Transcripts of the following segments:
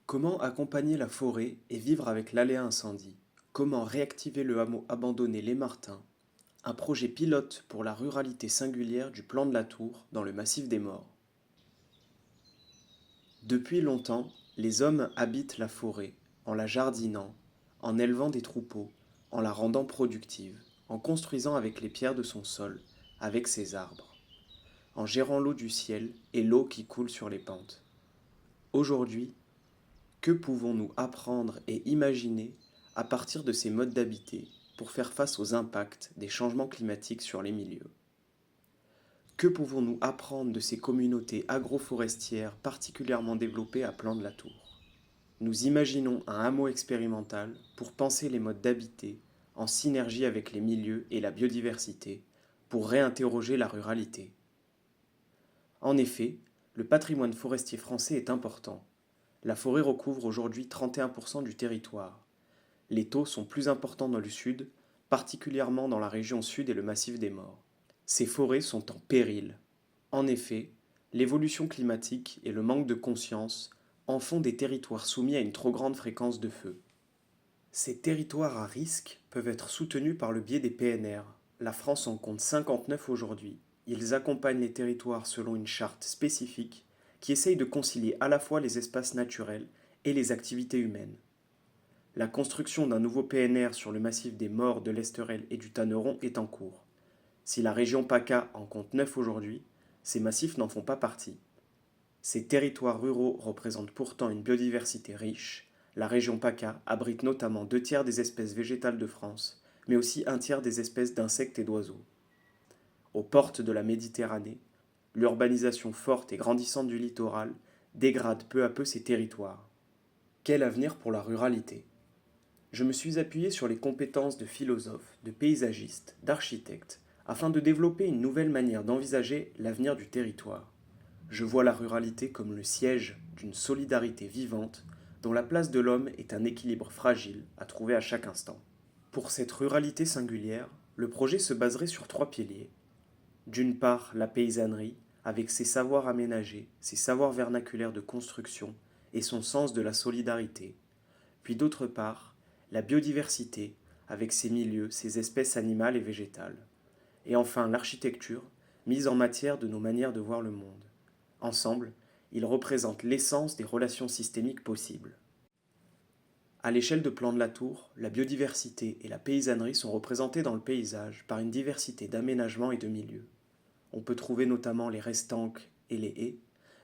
Comment accompagner la forêt et vivre avec l'aléa incendie? Comment réactiver le hameau abandonné Les Martins? Un projet pilote pour la ruralité singulière du plan de la Tour dans le massif des Morts. Depuis longtemps, les hommes habitent la forêt, en la jardinant, en élevant des troupeaux, en la rendant productive, en construisant avec les pierres de son sol, avec ses arbres, en gérant l'eau du ciel et l'eau qui coule sur les pentes. Aujourd'hui, que pouvons-nous apprendre et imaginer à partir de ces modes d'habiter pour faire face aux impacts des changements climatiques sur les milieux? Que pouvons-nous apprendre de ces communautés agroforestières particulièrement développées à Plan de la Tour? Nous imaginons un hameau expérimental pour penser les modes d'habiter en synergie avec les milieux et la biodiversité pour réinterroger la ruralité. En effet, le patrimoine forestier français est important. La forêt recouvre aujourd'hui 31% du territoire. Les taux sont plus importants dans le sud, particulièrement dans la région sud et le massif des Morts. Ces forêts sont en péril. En effet, l'évolution climatique et le manque de conscience en font des territoires soumis à une trop grande fréquence de feux. Ces territoires à risque peuvent être soutenus par le biais des PNR. La France en compte 59 aujourd'hui. Ils accompagnent les territoires selon une charte spécifique qui essaye de concilier à la fois les espaces naturels et les activités humaines. La construction d'un nouveau PNR sur le massif des Morts, de l'Esterel et du Tanneron est en cours. Si la région PACA en compte 9 aujourd'hui, ces massifs n'en font pas partie. Ces territoires ruraux représentent pourtant une biodiversité riche. La région PACA abrite notamment 2 tiers des espèces végétales de France, mais aussi 1 tiers des espèces d'insectes et d'oiseaux. Aux portes de la Méditerranée, l'urbanisation forte et grandissante du littoral dégrade peu à peu ces territoires. Quel avenir pour la ruralité? Je me suis appuyé sur les compétences de philosophes, de paysagistes, d'architectes, afin de développer une nouvelle manière d'envisager l'avenir du territoire. Je vois la ruralité comme le siège d'une solidarité vivante dont la place de l'homme est un équilibre fragile à trouver à chaque instant. Pour cette ruralité singulière, le projet se baserait sur 3 piliers. D'une part, la paysannerie, avec ses savoirs aménagés, ses savoirs vernaculaires de construction et son sens de la solidarité. Puis d'autre part, la biodiversité, avec ses milieux, ses espèces animales et végétales. Et enfin, l'architecture, mise en matière de nos manières de voir le monde. Ensemble, ils représentent l'essence des relations systémiques possibles. À l'échelle de Plan de la Tour, la biodiversité et la paysannerie sont représentées dans le paysage par une diversité d'aménagements et de milieux. On peut trouver notamment les restanques et les haies,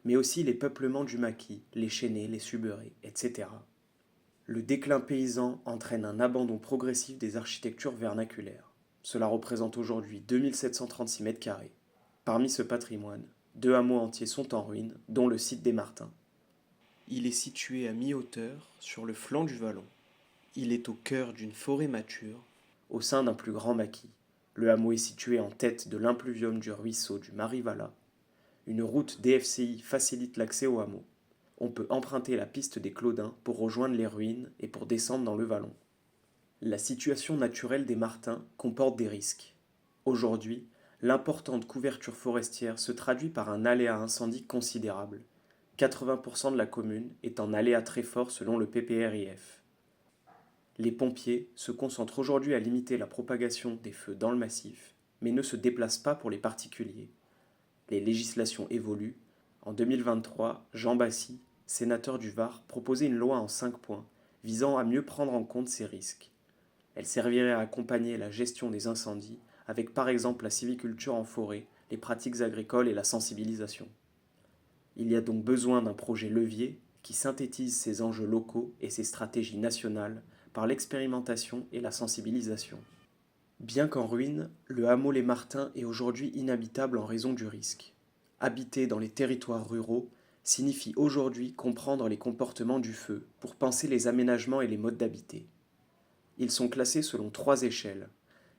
mais aussi les peuplements du maquis, les chênaies, les suberets, etc. Le déclin paysan entraîne un abandon progressif des architectures vernaculaires. Cela représente aujourd'hui 2736 mètres carrés. Parmi ce patrimoine, 2 hameaux entiers sont en ruine, dont le site des Martins. Il est situé à mi-hauteur sur le flanc du vallon. Il est au cœur d'une forêt mature, au sein d'un plus grand maquis. Le hameau est situé en tête de l'impluvium du ruisseau du Marivala. Une route DFCI facilite l'accès au hameau. On peut emprunter la piste des Claudins pour rejoindre les ruines et pour descendre dans le vallon. La situation naturelle des Martins comporte des risques. Aujourd'hui, l'importante couverture forestière se traduit par un aléa incendie considérable. 80% de la commune est en aléa très fort selon le PPRIF. Les pompiers se concentrent aujourd'hui à limiter la propagation des feux dans le massif, mais ne se déplacent pas pour les particuliers. Les législations évoluent. En 2023, Jean Bassy, sénateur du Var, proposait une loi en 5 points visant à mieux prendre en compte ces risques. Elle servirait à accompagner la gestion des incendies avec par exemple la sylviculture en forêt, les pratiques agricoles et la sensibilisation. Il y a donc besoin d'un projet levier qui synthétise ces enjeux locaux et ces stratégies nationales par l'expérimentation et la sensibilisation. Bien qu'en ruine, le hameau Les Martins est aujourd'hui inhabitable en raison du risque. Habiter dans les territoires ruraux signifie aujourd'hui comprendre les comportements du feu pour penser les aménagements et les modes d'habiter. Ils sont classés selon 3 échelles.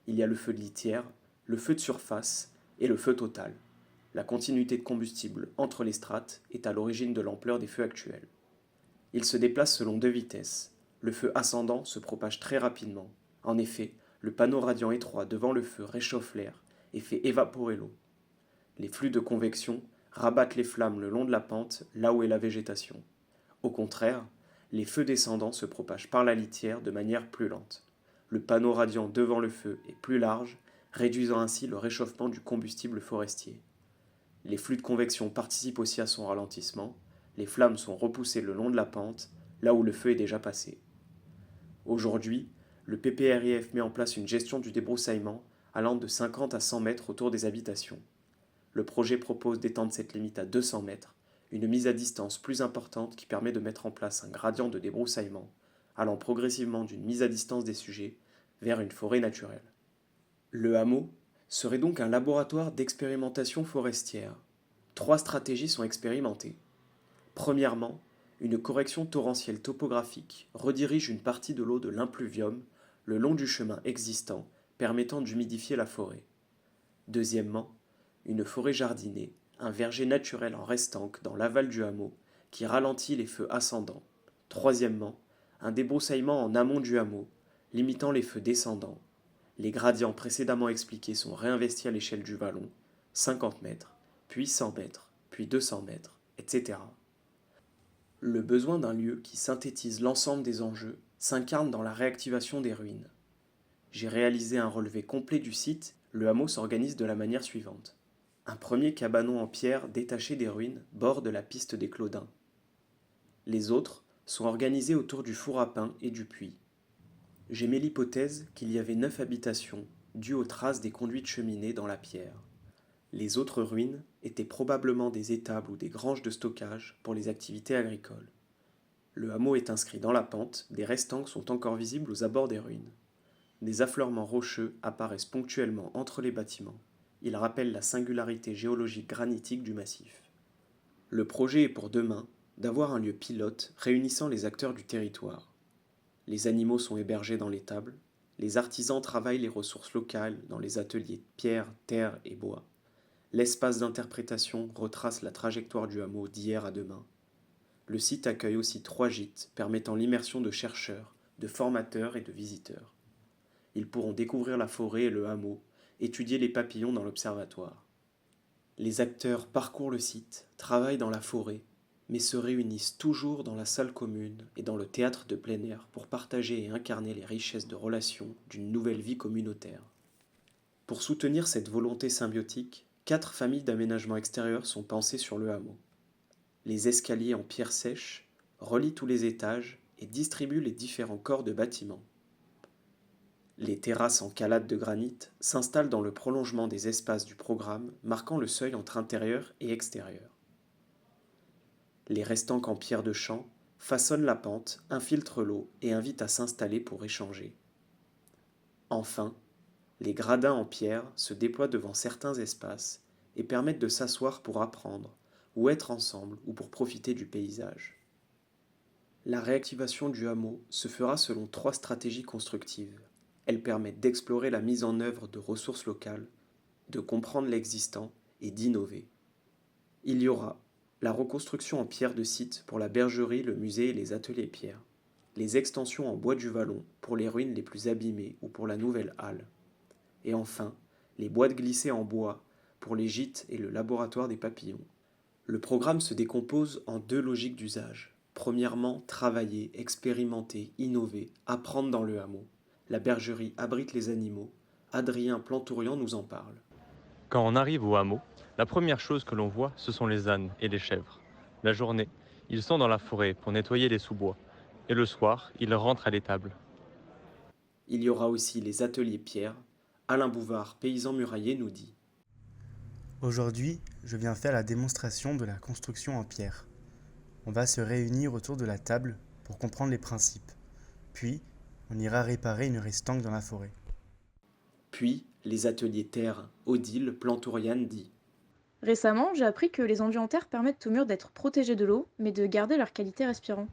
Il y a le feu de litière, le feu de surface et le feu total. La continuité de combustible entre les strates est à l'origine de l'ampleur des feux actuels. Ils se déplacent selon 2 vitesses. Le feu ascendant se propage très rapidement. En effet, le panneau radiant étroit devant le feu réchauffe l'air et fait évaporer l'eau. Les flux de convection rabattent les flammes le long de la pente, là où est la végétation. Au contraire, Les feux descendants se propagent par la litière de manière plus lente. Le panneau radiant devant le feu est plus large, réduisant ainsi le réchauffement du combustible forestier. Les flux de convection participent aussi à son ralentissement. Les flammes sont repoussées le long de la pente, là où le feu est déjà passé. Aujourd'hui, le PPRIF met en place une gestion du débroussaillement allant de 50 à 100 mètres autour des habitations. Le projet propose d'étendre cette limite à 200 mètres, une mise à distance plus importante qui permet de mettre en place un gradient de débroussaillement, allant progressivement d'une mise à distance des sujets vers une forêt naturelle. Le hameau serait donc un laboratoire d'expérimentation forestière. 3 stratégies sont expérimentées. Premièrement, une correction torrentielle topographique redirige une partie de l'eau de l'impluvium le long du chemin existant, permettant d'humidifier la forêt. Deuxièmement, une forêt jardinée, un verger naturel en restanque dans l'aval du hameau, qui ralentit les feux ascendants. Troisièmement, un débroussaillement en amont du hameau, limitant les feux descendants. Les gradients précédemment expliqués sont réinvestis à l'échelle du vallon, 50 mètres, puis 100 mètres, puis 200 mètres, etc. Le besoin d'un lieu qui synthétise l'ensemble des enjeux s'incarne dans la réactivation des ruines. J'ai réalisé un relevé complet du site, le hameau s'organise de la manière suivante. Un premier cabanon en pierre détaché des ruines borde la piste des Claudins. Les autres sont organisés autour du four à pain et du puits. J'émets l'hypothèse qu'il y avait 9 habitations, dues aux traces des conduites cheminées dans la pierre. Les autres ruines étaient probablement des étables ou des granges de stockage pour les activités agricoles. Le hameau est inscrit dans la pente, des restanques sont encore visibles aux abords des ruines. Des affleurements rocheux apparaissent ponctuellement entre les bâtiments. Ils rappellent la singularité géologique granitique du massif. Le projet est pour demain d'avoir un lieu pilote réunissant les acteurs du territoire. Les animaux sont hébergés dans l'étable, les artisans travaillent les ressources locales dans les ateliers pierre, terre et bois. L'espace d'interprétation retrace la trajectoire du hameau d'hier à demain. Le site accueille aussi 3 gîtes permettant l'immersion de chercheurs, de formateurs et de visiteurs. Ils pourront découvrir la forêt et le hameau, étudier les papillons dans l'observatoire. Les acteurs parcourent le site, travaillent dans la forêt, mais se réunissent toujours dans la salle commune et dans le théâtre de plein air pour partager et incarner les richesses de relations d'une nouvelle vie communautaire. Pour soutenir cette volonté symbiotique, 4 familles d'aménagement extérieur sont pensées sur le hameau. Les escaliers en pierre sèche relient tous les étages et distribuent les différents corps de bâtiments. Les terrasses en calade de granit s'installent dans le prolongement des espaces du programme, marquant le seuil entre intérieur et extérieur. Les restanques en pierre de champ façonnent la pente, infiltrent l'eau et invitent à s'installer pour échanger. Enfin, les gradins en pierre se déploient devant certains espaces et permettent de s'asseoir pour apprendre, ou être ensemble, ou pour profiter du paysage. La réactivation du hameau se fera selon 3 stratégies constructives. Elles permettent d'explorer la mise en œuvre de ressources locales, de comprendre l'existant et d'innover. Il y aura la reconstruction en pierre de site pour la bergerie, le musée et les ateliers pierre, les extensions en bois du vallon pour les ruines les plus abîmées ou pour la nouvelle halle, et enfin les boîtes glissées en bois pour les gîtes et le laboratoire des papillons. Le programme se décompose en 2 logiques d'usage. Premièrement, travailler, expérimenter, innover, apprendre dans le hameau. La bergerie abrite les animaux. Adrien Plantourian nous en parle. Quand on arrive au hameau, la première chose que l'on voit, ce sont les ânes et les chèvres. La journée, ils sont dans la forêt pour nettoyer les sous-bois. Et le soir, ils rentrent à l'étable. Il y aura aussi les ateliers pierre. Alain Bouvard, paysan murailler, nous dit: Aujourd'hui, je viens faire la démonstration de la construction en pierre. On va se réunir autour de la table pour comprendre les principes. Puis, on ira réparer une restanque dans la forêt. Puis, les ateliers terre. Odile Plantourian dit: Récemment, j'ai appris que les enduits en terre permettent aux murs d'être protégés de l'eau, mais de garder leur qualité respirant.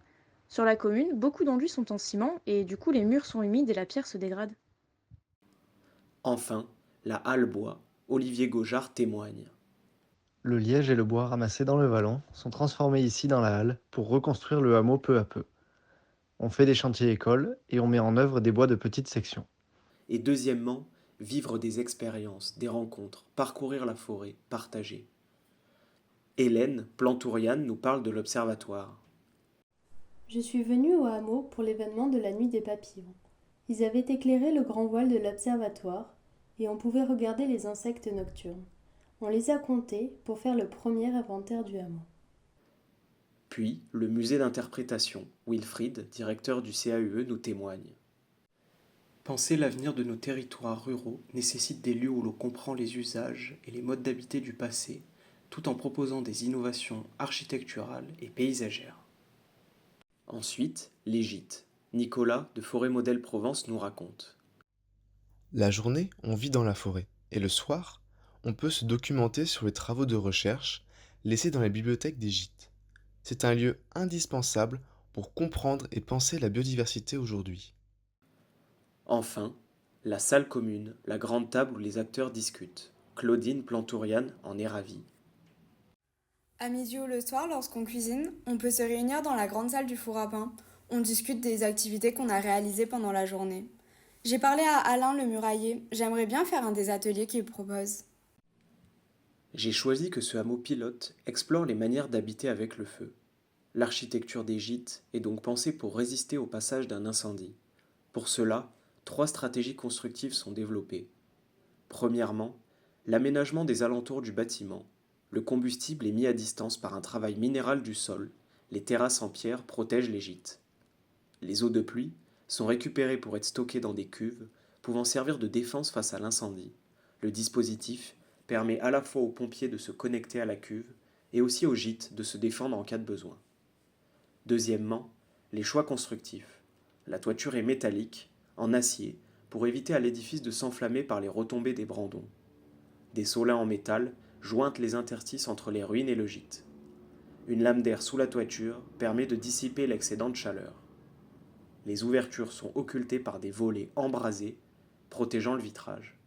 Sur la commune, beaucoup d'enduits sont en ciment et du coup les murs sont humides et la pierre se dégrade. Enfin, la halle bois. Olivier Gaujard témoigne: Le liège et le bois ramassés dans le vallon sont transformés ici dans la halle pour reconstruire le hameau peu à peu. On fait des chantiers écoles et on met en œuvre des bois de petites sections. Et deuxièmement, vivre des expériences, des rencontres, parcourir la forêt, partager. Hélène Plantourian nous parle de l'observatoire. Je suis venue au hameau pour l'événement de la nuit des papillons. Ils avaient éclairé le grand voile de l'observatoire et on pouvait regarder les insectes nocturnes. On les a comptés pour faire le premier inventaire du hameau. Puis, le musée d'interprétation, Wilfried, directeur du CAUE, nous témoigne. Penser l'avenir de nos territoires ruraux nécessite des lieux où l'on comprend les usages et les modes d'habiter du passé, tout en proposant des innovations architecturales et paysagères. Ensuite, les gîtes. Nicolas, de Forêt Modèle Provence, nous raconte. La journée, on vit dans la forêt, et le soir, on peut se documenter sur les travaux de recherche laissés dans les bibliothèques des gîtes. C'est un lieu indispensable pour comprendre et penser la biodiversité aujourd'hui. Enfin, la salle commune, la grande table où les acteurs discutent. Claudine Plantourian en est ravie. À midi ou le soir, lorsqu'on cuisine, on peut se réunir dans la grande salle du four à pain. On discute des activités qu'on a réalisées pendant la journée. J'ai parlé à Alain le murailler. J'aimerais bien faire un des ateliers qu'il propose. J'ai choisi que ce hameau pilote explore les manières d'habiter avec le feu. L'architecture des gîtes est donc pensée pour résister au passage d'un incendie. Pour cela, 3 stratégies constructives sont développées. Premièrement, l'aménagement des alentours du bâtiment. Le combustible est mis à distance par un travail minéral du sol. Les terrasses en pierre protègent les gîtes. Les eaux de pluie sont récupérées pour être stockées dans des cuves, pouvant servir de défense face à l'incendie. Le dispositif permet à la fois aux pompiers de se connecter à la cuve et aussi aux gîtes de se défendre en cas de besoin. Deuxièmement, les choix constructifs. La toiture est métallique, en acier, pour éviter à l'édifice de s'enflammer par les retombées des brandons. Des solins en métal jointent les interstices entre les ruines et le gîte. Une lame d'air sous la toiture permet de dissiper l'excédent de chaleur. Les ouvertures sont occultées par des volets embrasés, protégeant le vitrage.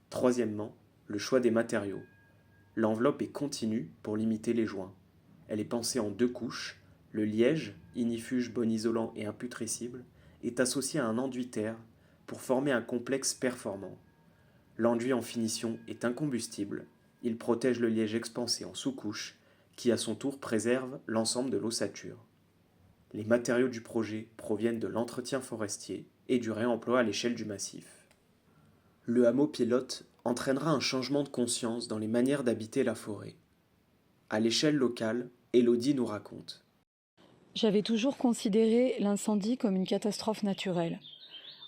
Troisièmement, le choix des matériaux. L'enveloppe est continue pour limiter les joints. Elle est pensée en 2 couches. Le liège, ignifuge, bon isolant et imputrescible, est associé à un enduit terre pour former un complexe performant. L'enduit en finition est incombustible. Il protège le liège expansé en sous-couche, qui à son tour préserve l'ensemble de l'ossature. Les matériaux du projet proviennent de l'entretien forestier et du réemploi à l'échelle du massif. Le hameau pilote entraînera un changement de conscience dans les manières d'habiter la forêt. À l'échelle locale, Élodie nous raconte. J'avais toujours considéré l'incendie comme une catastrophe naturelle.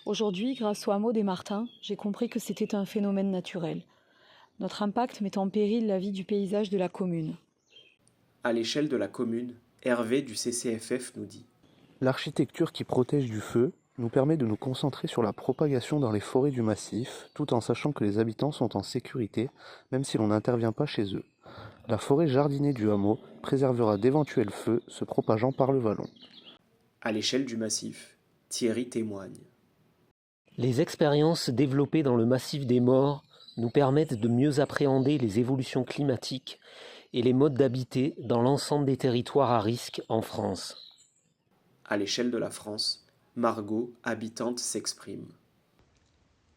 Aujourd'hui, grâce au hameau des Martins, j'ai compris que c'était un phénomène naturel. Notre impact met en péril la vie du paysage de la commune. À l'échelle de la commune, Hervé du CCFF nous dit. L'architecture qui protège du feu nous permet de nous concentrer sur la propagation dans les forêts du massif, tout en sachant que les habitants sont en sécurité, même si l'on n'intervient pas chez eux. La forêt jardinée du hameau préservera d'éventuels feux se propageant par le vallon. À l'échelle du massif, Thierry témoigne. Les expériences développées dans le massif des Morts nous permettent de mieux appréhender les évolutions climatiques et les modes d'habiter dans l'ensemble des territoires à risque en France. À l'échelle de la France, Margot, habitante, s'exprime.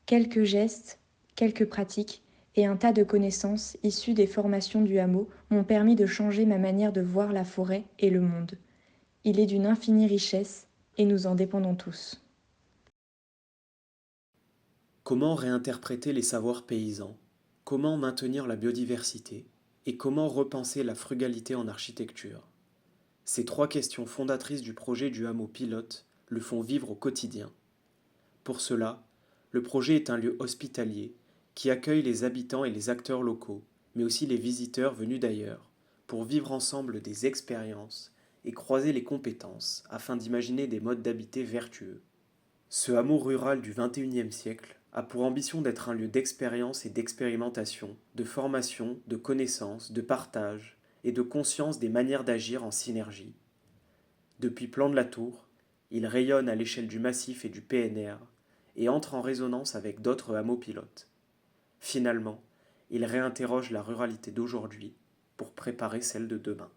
Quelques gestes, quelques pratiques et un tas de connaissances issues des formations du hameau m'ont permis de changer ma manière de voir la forêt et le monde. Il est d'une infinie richesse et nous en dépendons tous. Comment réinterpréter les savoirs paysans? Comment maintenir la biodiversité? Et comment repenser la frugalité en architecture? Ces 3 questions fondatrices du projet du hameau pilote le font vivre au quotidien. Pour cela, le projet est un lieu hospitalier qui accueille les habitants et les acteurs locaux, mais aussi les visiteurs venus d'ailleurs, pour vivre ensemble des expériences et croiser les compétences afin d'imaginer des modes d'habiter vertueux. Ce hameau rural du XXIe siècle a pour ambition d'être un lieu d'expérience et d'expérimentation, de formation, de connaissance, de partage et de conscience des manières d'agir en synergie. Depuis Plan de la Tour, il rayonne à l'échelle du massif et du PNR et entre en résonance avec d'autres hameaux pilotes. Finalement, il réinterroge la ruralité d'aujourd'hui pour préparer celle de demain.